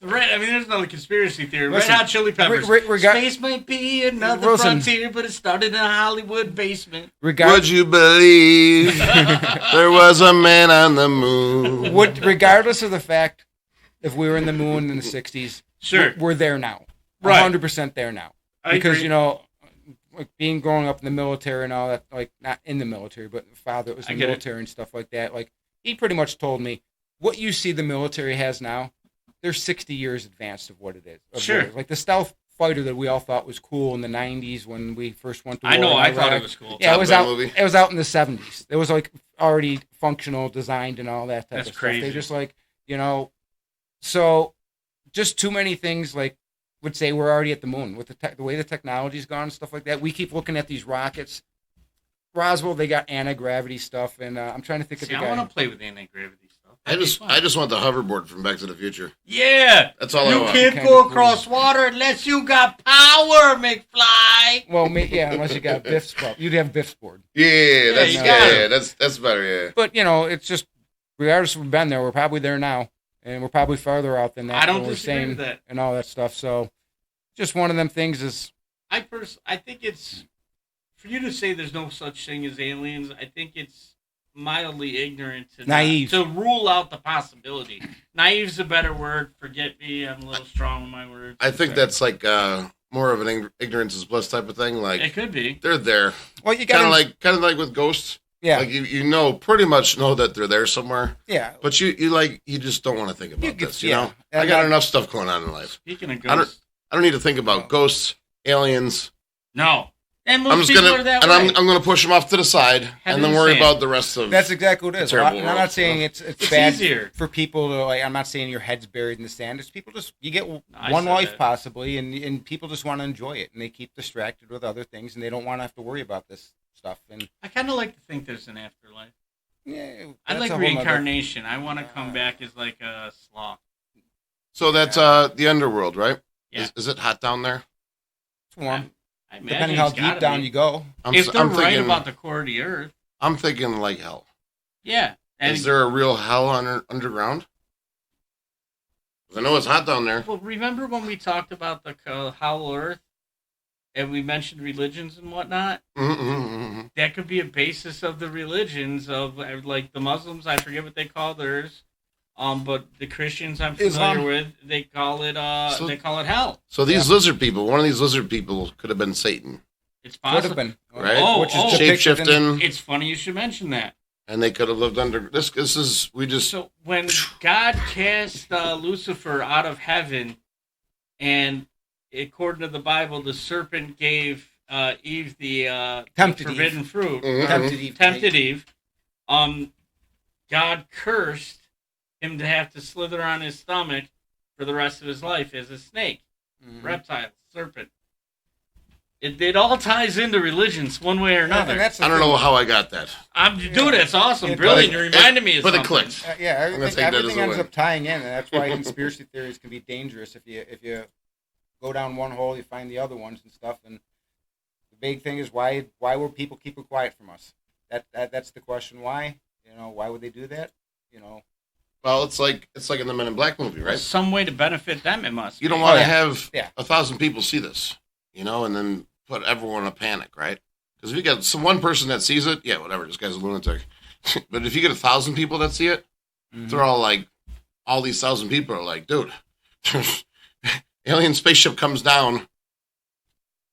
There's another conspiracy theory. Listen, Red Hot Chili Peppers. Space might be another Wilson. frontier, but it started in a Hollywood basement. Would you believe there was a man on the moon? Regardless of the fact, if we were in the moon in the 60s, Sure. we're there now. Right. 100% there now. Because, growing up in the military and all that, not in the military, but father was in the military and stuff like that, he pretty much told me, what you see the military has now they're 60 years advanced of what it is. Sure. Like the stealth fighter that we all thought was cool in the 90s when we first went to war. I know, in I thought Iraq. it was cool. Yeah, Top it was Gun out. movie. It was out in the 70s. It was like already functional, designed, and all that type That's of crazy. stuff. They just like, so just too many things like would say we're already at the moon with the way the technology's gone and stuff like that. We keep looking at these rockets. Roswell, they got anti-gravity stuff, and I'm trying to think of See, the I guy. want to play with anti-gravity stuff. I That'd be fun. just want the hoverboard from Back to the Future. Yeah. That's all I You want. can't Kinda go cool. across water unless you got power, McFly. Well, yeah, unless you got Biff's club. You'd have Biff's board. Yeah, that's you yeah, got it. that's better. Yeah. But, it's just, regardless if we've been there, we're probably there now. And we're probably farther out than that. I don't than we're disagree saying with that. and all that stuff. So, just one of them things is, I think it's for you to say there's no such thing as aliens. I think it's mildly ignorant to Naive. to rule out the possibility. Naive's a better word. Forget me. I'm a little strong with my words. I think that's like more of an ignorance is bliss type of thing. Like It could be. they're there, well, you kind got of like with ghosts. yeah, Like pretty much know that they're there somewhere, yeah. but you just don't want to think about this. You know, And I got enough stuff going on in life. Speaking of I don't- ghosts, I don't need to think about ghosts, aliens. no. And most I'm just people gonna are that and way. I'm gonna push them off to the side Head and in then the worry sand. about the rest of. That's exactly what it is. Terrible And I'm world, not saying so. it's bad easier. for people to like. I'm not saying your head's buried in the sand. It's people just you get I one said life that. possibly, and people just want to enjoy it, and they keep distracted with other things, and they don't want to have to worry about this stuff. And I kind of like to think there's an afterlife. yeah, I that's like a whole nother- reincarnation. I want to come back as like a sloth. So that's the underworld, right? Yeah. Is it hot down there? It's warm, I imagine depending how it's gotta deep down be. you go. If they're I'm right thinking, about the core of the earth, I'm thinking like hell. yeah. And Is there a real hell underground? 'Cause I know it's hot down there. well, remember when we talked about the hollow earth, and we mentioned religions and whatnot? Mm-hmm. That could be a basis of the religions of like the Muslims. I forget what they call theirs. But the Christians I'm familiar Islam. with, they call it hell. So these lizard people, one of these lizard people could have been Satan, It's Could have possible. been right? Oh, which is oh. depicted Shape in- shifting, It's funny you should mention that. and they could have lived under this. This is we just So when God cast Lucifer out of heaven, and according to the Bible, the serpent gave Eve the Tempted Eve. forbidden fruit, Mhm. tempted Eve. God cursed him to have to slither on his stomach for the rest of his life as a snake, Mhm. reptile, serpent. It all ties into religions one way or And another. that's the I don't thing. know how I got that. Dude, it's awesome, It- brilliant. but You it- reminded me of but it something. clicked. Yeah, I'm gonna take everything, that as everything a ends win. up tying in, and that's why conspiracy theories can be dangerous. If you go down one hole, you find the other ones and stuff. And the big thing is why would people keep it quiet from us? That's the question. Why? Why would they do that? Well, it's like in the Men in Black movie, right? Some way to benefit them, it must. You don't be. want to yeah. have Yeah. 1,000 people see this, and then put everyone in a panic, right? Because if you get one person that sees it, yeah, whatever, this guy's a lunatic. But if you get 1,000 people that see it, they're all like, all these 1,000 people are like, dude, alien spaceship comes down.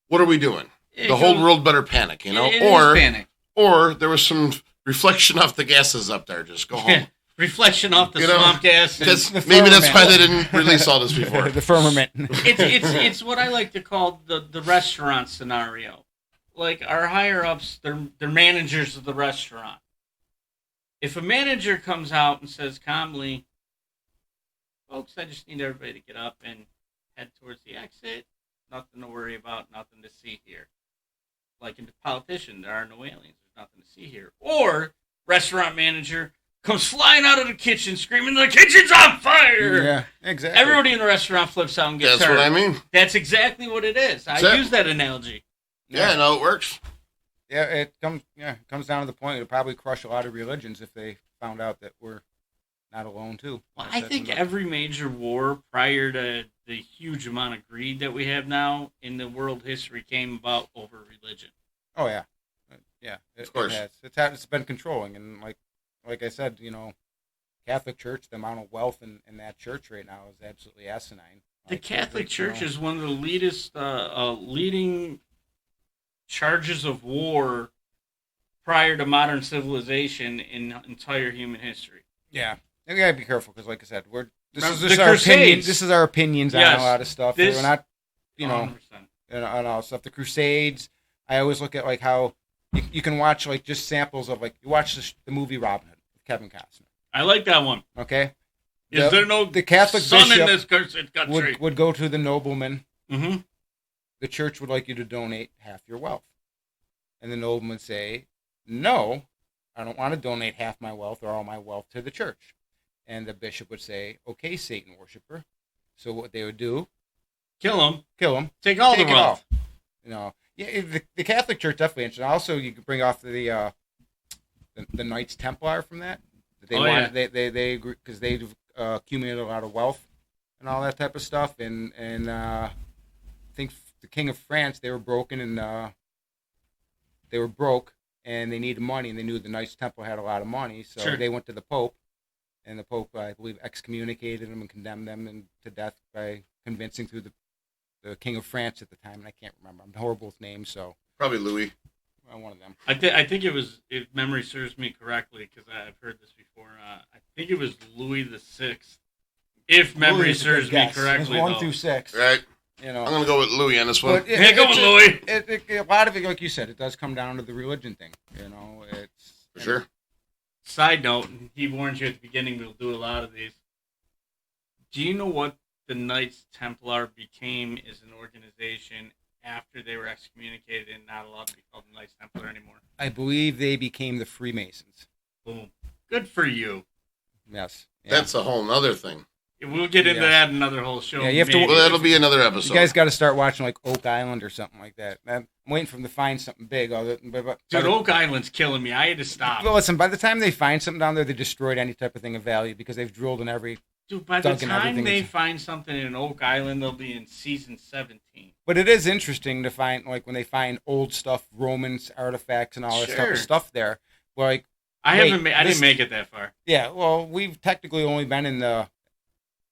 What are we doing? It The whole goes- world better panic, it is or panic. or there was some reflection off the gases up there. Just go home. Reflection off the You know, swamp gas. and- That's, The maybe that's why firmament. they didn't release all this before. the firmament. it's what I like to call the restaurant scenario. Like our higher ups, they're managers of the restaurant. If a manager comes out and says calmly, "Folks, I just need everybody to get up and head towards the exit. Nothing to worry about. Nothing to see here." Like in the politician, there are no aliens. There's nothing to see here. Or restaurant manager comes flying out of the kitchen screaming, "The kitchen's on fire!" Yeah, exactly. Everybody in the restaurant flips out and gets That's hurt. what I mean. That's exactly what it is. I Exactly. use that analogy. Yeah, no, it works. Yeah, it comes down to the point. It'd probably crush a lot of religions if they found out that we're not alone too. Well, I think every major war prior to the huge amount of greed that we have now in the world history came about over religion. Oh yeah, yeah. Of course. it has. It's been controlling, and like I said, Catholic Church, the amount of wealth in that church right now is absolutely asinine. The Like, Catholic Church you know, is one of the leading charges of war prior to modern civilization in entire human history. Yeah, and we gotta be careful because, like I said, we're This is The just our opinion. Crusades. This is our opinions Yes. on a lot of stuff. This- We're not, you know, 100%. on all stuff. The Crusades. I always look at like how you can watch like just samples of like you watch the movie Robin Hood with Kevin Costner. I like that one. Okay. Is there no the Catholic sun in bishop this cursed country? would go to the nobleman. Mm-hmm. The church would like you to donate half your wealth, and the nobleman would say, "No, I don't want to donate half my wealth or all my wealth to the church." And the bishop would say, "Okay, Satan worshiper." So what they would do, Kill him. kill him, Take all take the it wealth. all. You know, yeah, the Catholic Church definitely interesting. Also, you could bring off the Knights Templar from that. They they agree because they accumulated a lot of wealth and all that type of stuff. And I think the King of France, they were broken and they were broke and they needed money, and they knew the Knights Templar had a lot of money, so Sure. they went to the Pope, and the Pope, I believe, excommunicated them and condemned them to death by convincing through the King of France at the time, and I can't remember. I'm horrible with names, so Probably Louis. one of them. I think it was, if memory serves me correctly, because I've heard this before. I think it was Louis the Sixth, if memory Louis is a good serves me guess. correctly. It's 1 though. through 6. Right. You know, I'm going to go with Louis on this one. but Yeah, go with Louis. A lot of it, like you said, it does come down to the religion thing. You know, it's For sure. Side note, he warns you at the beginning we'll do a lot of these. Do you know what the Knights Templar became as an organization after they were excommunicated and not allowed to be called the Knights Templar anymore? I believe they became the Freemasons. Boom. Good for you. Yes. Yeah. That's a whole nother thing. We'll get into Yes. that in another whole show. Yeah, you have to- maybe. Well, that'll be another episode. You guys got to start watching like Oak Island or something like that. I'm waiting for them to find something big. Dude, Oak Island's killing me. I had to stop. Well, listen, by the time they find something down there, they destroyed any type of thing of value because they've drilled in every. Dude, by the Duncan, time everything they is- find something in Oak Island, they'll be in season 17. But it is interesting to find, like, when they find old stuff, Romans artifacts and all this type Sure. of stuff there. Like, I Wait, haven't. I this- didn't make it that far. yeah, well, we've technically only been in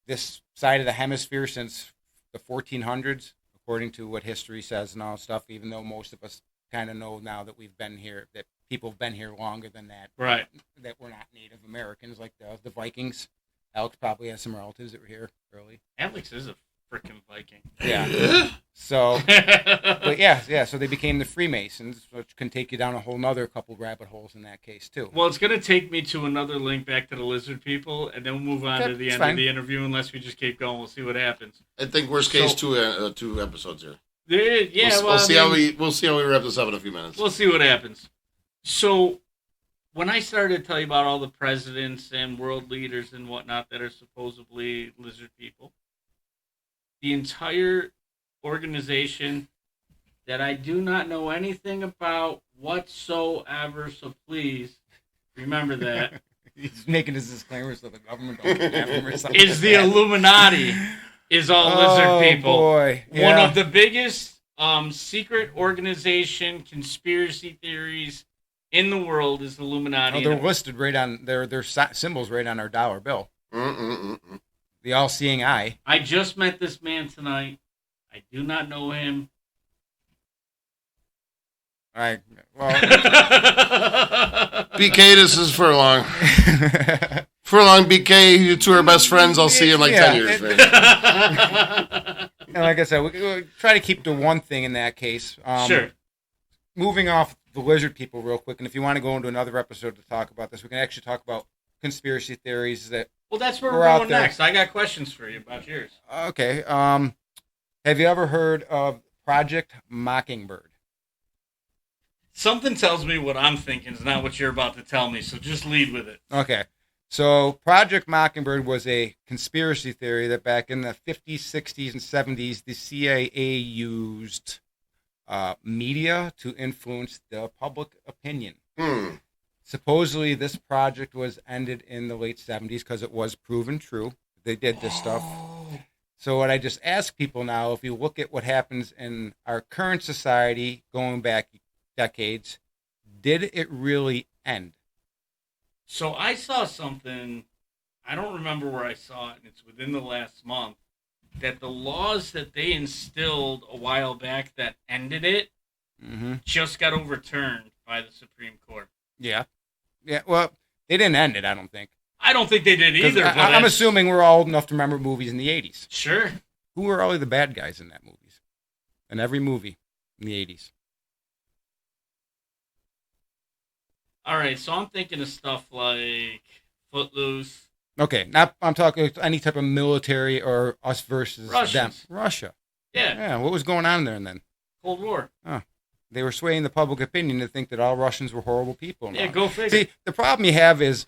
this side of the hemisphere since the 1400s, according to what history says and all stuff, even though most of us kind of know now that we've been here, that people have been here longer than that, Right. that we're not Native Americans like the Vikings. Alex probably has some relatives that were here early. Alex is a freaking Viking. Yeah. So, but yeah, so they became the Freemasons, which can take you down a whole nother couple rabbit holes in that case, too. Well, it's going to take me to another link back to the lizard people, and then we'll move on Okay, to the it's end fine. of the interview unless we just keep going. We'll see what happens. I think worst case So- two episodes here. Yeah, we'll see how we wrap this up in a few minutes. We'll see what happens. So, when I started to tell you about all the presidents and world leaders and whatnot that are supposedly lizard people, the entire organization that I do not know anything about whatsoever, so please remember that, He's making his disclaimer so the government don't have him or something. is the Illuminati, is all lizard people. Boy. One Yeah. of the biggest secret organization conspiracy theories in the world is the Illuminati. Oh, they're listed right on their symbols right on our dollar bill. Mm-mm-mm-mm. The all-seeing eye. I just met this man tonight. I do not know him. All right. Well, BK, this is Furlong. Furlong, BK, you two are best friends. I'll see you in like 10 years, man. and like I said, we try to keep to one thing in that case. Sure. Moving off the lizard people real quick, and if you want to go into another episode to talk about this, we can actually talk about conspiracy theories that. Well, that's where We're we're out going there. next. I got questions for you about yours. Okay. Have you ever heard of Project Mockingbird? Something tells me what I'm thinking is not what you're about to tell me, so just lead with it. Okay. So Project Mockingbird was a conspiracy theory that back in the 50s, 60s, and 70s, the CIA used media to influence the public opinion. Supposedly, this project was ended in the late 70s because it was proven true. They did this stuff. So what I just ask people now, if you look at what happens in our current society going back decades, did it really end? So I saw something, I don't remember where I saw it, and it's within the last month, that the laws that they instilled a while back that ended it Mm-hmm. just got overturned by the Supreme Court. Yeah. Yeah, well, they didn't end it, I don't think. I don't think they did 'Cause either. But I'm assuming we're all old enough to remember movies in the 80s. Sure. Who were all the bad guys in that movies? In every movie in the 80s. All right, so I'm thinking of stuff like Footloose. Okay, I'm talking any type of military or us versus them. Russia. Yeah. Yeah, what was going on there then? Cold War. They were swaying the public opinion to think that all Russians were horrible people. Yeah, go figure. See, the problem you have is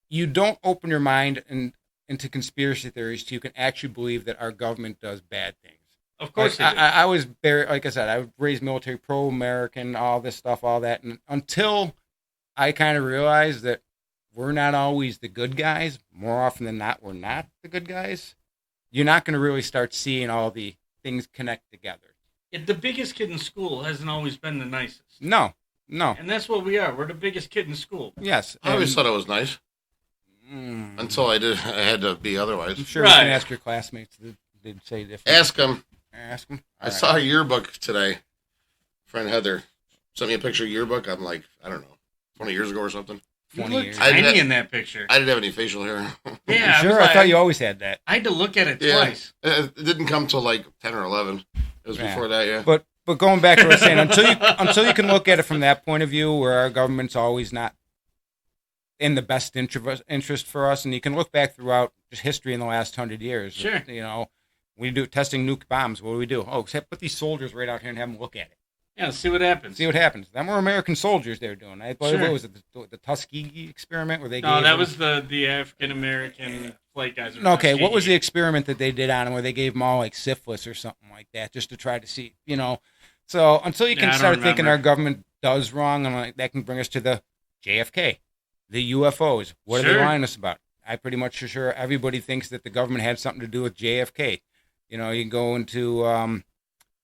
you don't open your mind into conspiracy theories so you can actually believe that our government does bad things. Of course, I was very, like I said, I was raised military, pro-American, all this stuff, all that, and until I kind of realized that we're not always the good guys, more often than not, we're not the good guys. You're not going to really start seeing all the things connect together. The biggest kid in school hasn't always been the nicest. No. And that's what we are. We're the biggest kid in school. Yes. I always thought it was nice. Until I had to be otherwise. I'm sure you can ask your classmates. They'd say different. Ask them. Ask them. I saw a yearbook today. Friend Heather sent me a picture of yearbook. I'm like, I don't know, 20 years ago or something. 20 years. Tiny in that picture. I didn't have any facial hair. Yeah. Sure, I thought you always had that. I had to look at it twice. It didn't come till like 10 or 11. It was before that, yeah. But going back to what I was saying, until you can look at it from that point of view, where our government's always not in the best interest for us, and you can look back throughout just history in the last 100 years. Sure. You know, we do testing nuke bombs. What do? Oh, except put these soldiers right out here and have them look at it. Yeah, see what happens. Them were American soldiers they were doing. I believe what was it, the Tuskegee experiment where they No, that was the African American flight guys. Okay, what was the experiment that they did on them where they gave them all like syphilis or something like that just to try to see, you know. So until you can start thinking our government does wrong, and like that can bring us to the JFK, the UFOs. What are they lying us about? I pretty much sure everybody thinks that the government had something to do with JFK. You know, you can go into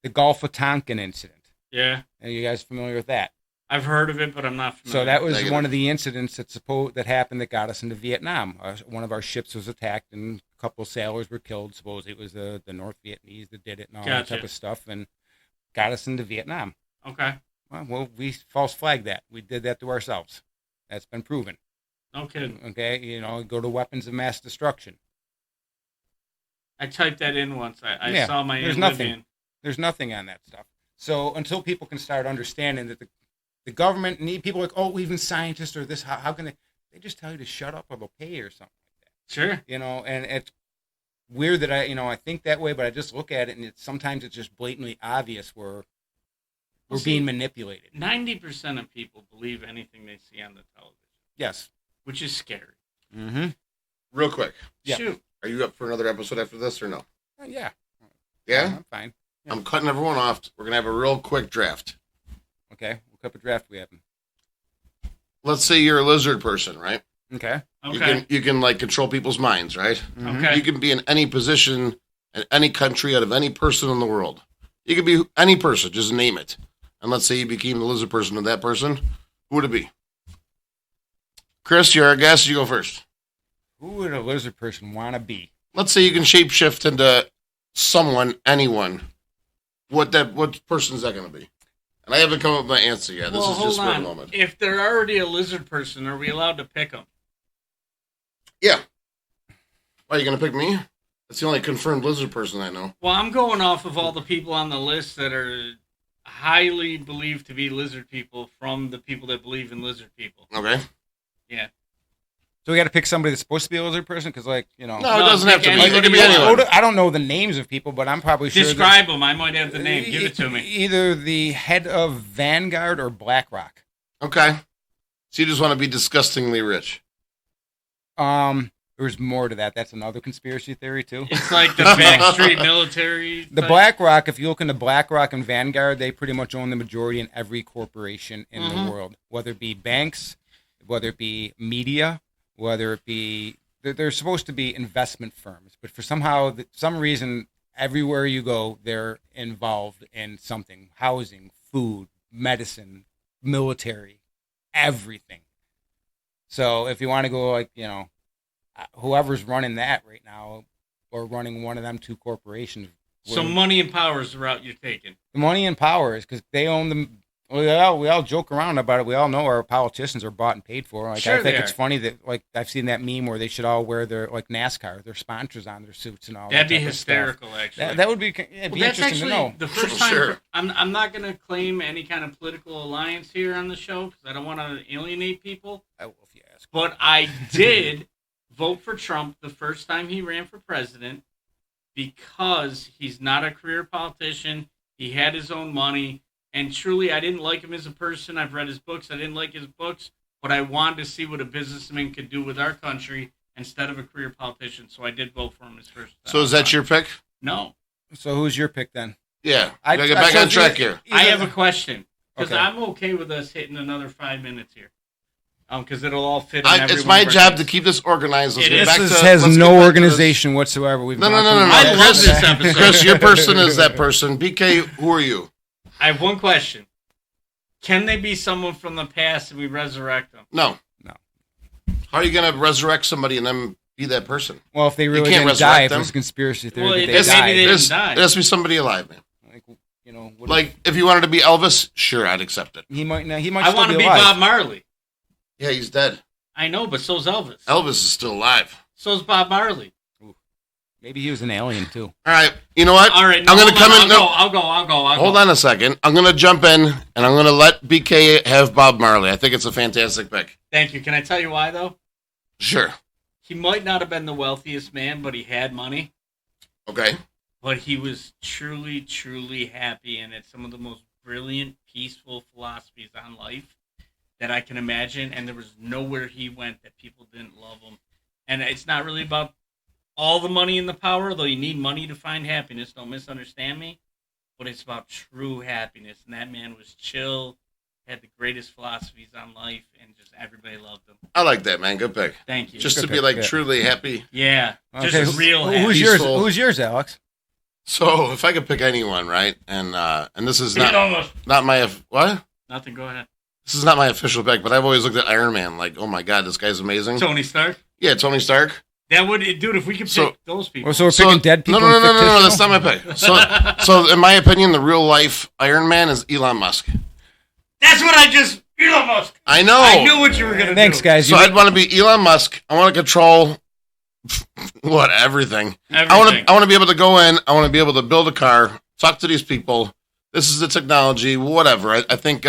the Gulf of Tonkin incident. Yeah. Are you guys familiar with that? I've heard of it, but I'm not familiar. So that was one of the incidents that happened that got us into Vietnam. One of our ships was attacked, and a couple of sailors were killed. Supposedly it was the North Vietnamese that did it and all that type of stuff, and got us into Vietnam. Okay. Well, we false flagged that. We did that to ourselves. That's been proven. No kidding. Okay, you know, go to weapons of mass destruction. I typed that in once. I saw my there's nothing. There's nothing on that stuff. So until people can start understanding that the government need people like, oh, even scientists or this, how can they just tell you to shut up or they'll pay you or something like that. Sure. You know, and it's weird that I think that way, but I just look at it and sometimes it's just blatantly obvious we're being manipulated. 90% of people believe anything they see on the television. Yes. Which is scary. Mm-hmm. Real quick. Yeah. Shoot. Are you up for another episode after this or no? Yeah. Yeah? I'm fine. Yeah. I'm cutting everyone off. We're going to have a real quick draft. Okay. What type of draft we having? Let's say you're a lizard person, right? Okay. You can like control people's minds, right? Mm-hmm. Okay. You can be in any position in any country out of any person in the world. You could be any person, just name it. And let's say you became the lizard person of that person. Who would it be? Chris, you're our guest. You go first. Who would a lizard person want to be? Let's say you can shapeshift into someone, anyone. What person is that going to be? And I haven't come up with my answer yet. This is just for a moment. If they're already a lizard person, are we allowed to pick them? Yeah. Why, are you going to pick me? That's the only confirmed lizard person I know. Well, I'm going off of all the people on the list that are highly believed to be lizard people from the people that believe in lizard people. Okay. Yeah. So we got to pick somebody that's supposed to be a lizard person because, like, you know. No, it doesn't have to be. anybody It could be anyone. I don't know the names of people, but I'm probably sure. Describe them. I might have the name. Give it to me. Either the head of Vanguard or BlackRock. Okay. So you just want to be disgustingly rich. There's more to that. That's another conspiracy theory too. It's like the backstreet military. The BlackRock, if you look into BlackRock and Vanguard, they pretty much own the majority in every corporation in the world, whether it be banks, whether it be media, whether it be they're supposed to be investment firms, but for some reason, everywhere you go, they're involved in something: housing, food, medicine, military, everything. So if you want to go, like, you know, whoever's running that right now, or running one of them two corporations. So money and power is the route you're taking. The money and power is because they own We all joke around about it. We all know our politicians are bought and paid for. Like Sure I think they it's are. funny that like I've seen that meme where they should all wear their like NASCAR, their sponsors on their suits and all. That'd that be type of stuff. hysterical, actually. That would be it'd be Well, that's interesting actually to know. the first time. Sure. I'm not going to claim any kind of political alliance here on the show because I don't want to alienate people. I will if you ask. But I did vote for Trump the first time he ran for president because he's not a career politician. He had his own money. And truly, I didn't like him as a person. I've read his books. I didn't like his books. But I wanted to see what a businessman could do with our country instead of a career politician. So I did vote for him his first time. So is that your pick? No. So who's your pick then? Yeah. I gotta get back on track here. I have a question. Because Okay. I'm okay with us hitting another 5 minutes here. Because it'll all fit in It's my job to keep this organized. Let's It get is. back This to, has let's no get back to organization whatsoever. We've No, gone no, no, through no, I no. love Chris, this episode. Chris, your person is that person. BK, who are you? I have one question. Can they be someone from the past and we resurrect them? No. No. How are you going to resurrect somebody and then be that person? Well, if they really can't didn't die, resurrect if them. it's a conspiracy theory Well, that it- they maybe died, they It didn't has, die. it has to be somebody alive, man. like, you know, what- Like, if you wanted to be Elvis, sure, I'd accept it. he might he might I still want to be alive. Bob Marley. Yeah, he's dead. I know, but so's Elvis. Elvis is still alive. So's Bob Marley. Maybe he was an alien too. All right, you know what? All right, I'm going to come in. No, I'll go. hold on a second. I'm going to jump in, and I'm going to let BK have Bob Marley. I think it's a fantastic pick. Thank you. Can I tell you why, though? Sure. He might not have been the wealthiest man, but he had money. Okay. But he was truly, truly happy and had some of the most brilliant, peaceful philosophies on life that I can imagine. And there was nowhere he went that people didn't love him. And it's not really about all the money and the power, though you need money to find happiness. Don't misunderstand me. But it's about true happiness. And that man was chill, had the greatest philosophies on life, and just everybody loved him. I like that, man. Good pick. Thank you. Just Good to be pick, like yeah. truly happy. Yeah, just Okay, a real happy. Who's yours? Peaceful. Who's yours, Alex? So if I could pick anyone, right? And this is Almost. not my what? Nothing, go ahead. This is not my official pick, but I've always looked at Iron Man like, oh my god, this guy's amazing. Tony Stark. Yeah, Tony Stark. That would, dude. If we could pick So- those people, Well, so we're picking dead people. No, and that's fictional? not my pick. So in my opinion, the real life Iron Man is Elon Musk. that's what I just. Elon Musk. I know. I knew what you were gonna Thanks, do. guys. So You- I'd want to be Elon Musk. I want to control everything. Everything. I want to be able to go in. I want to be able to build a car, talk to these people. This is the technology, whatever. I think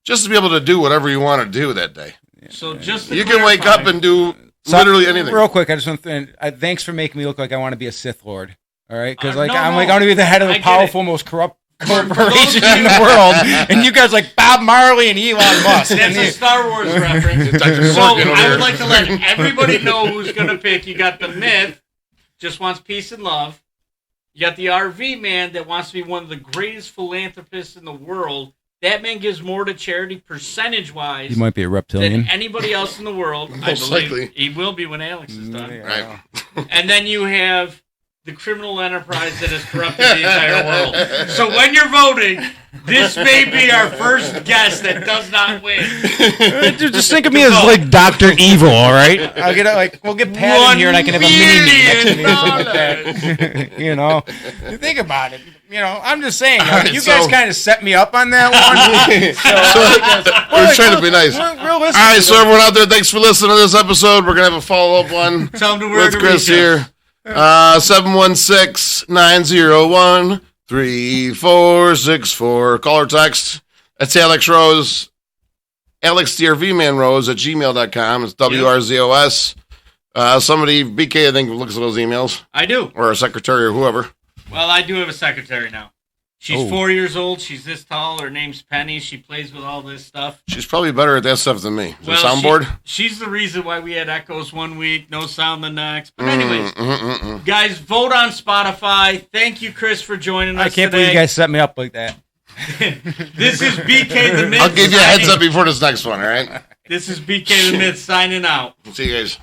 just to be able to do whatever you want to do that day. So just to You can wake clarify- up and do So, literally anything. Real quick, I just want to. Thanks for making me look like I want to be a Sith Lord. All right, because like No, I'm no. like I want to be the head of I the get powerful, it. most corrupt For those corporation of in you- the world, and you guys like Bob Marley and Elon Musk. That's a Star Wars reference. Dr. So Morgan over I here. would like to let everybody know who's gonna pick. You got the myth, just wants peace and love. You got the RV man that wants to be one of the greatest philanthropists in the world. That man gives more to charity percentage-wise He might be a than reptilian. anybody else in the world. I Most believe likely. he will be when Alex is done. Yeah. Right. And then you have the criminal enterprise that has corrupted the entire world. So when you're voting, this may be our first guest that does not win. Just think of me as like Dr. Evil, all right? I'll get like we'll get Pat in here and I can have a mini me next to me or something like that. You know, think about it. You know, I'm just saying. right, you so- guys kind of set me up on that one. We're trying to be nice. Realistic. All right, so everyone out there, thanks for listening to this episode. We're gonna have a follow-up one Tell him to where with to Chris reach us. here. 716-901-3464. Call or text. That's Alex Rose. Alex DRV Rose at gmail.com. It's WRZOS. Somebody, BK, I think, looks at those emails. I do. Or a secretary or whoever. Well, I do have a secretary now. She's Oh. 4 years old. She's this tall. Her name's Penny. She plays with all this stuff. She's probably better at that stuff than me. Is it Well, soundboard? She's the reason why we had echoes one week, no sound the next. But anyways, Mm. guys, vote on Spotify. Thank you, Chris, for joining us I can't today. believe you guys set me up like that. This is BK the Myth. I'll give you a heads signing- up before this next one, all right? This is BK the Myth signing out. See you guys.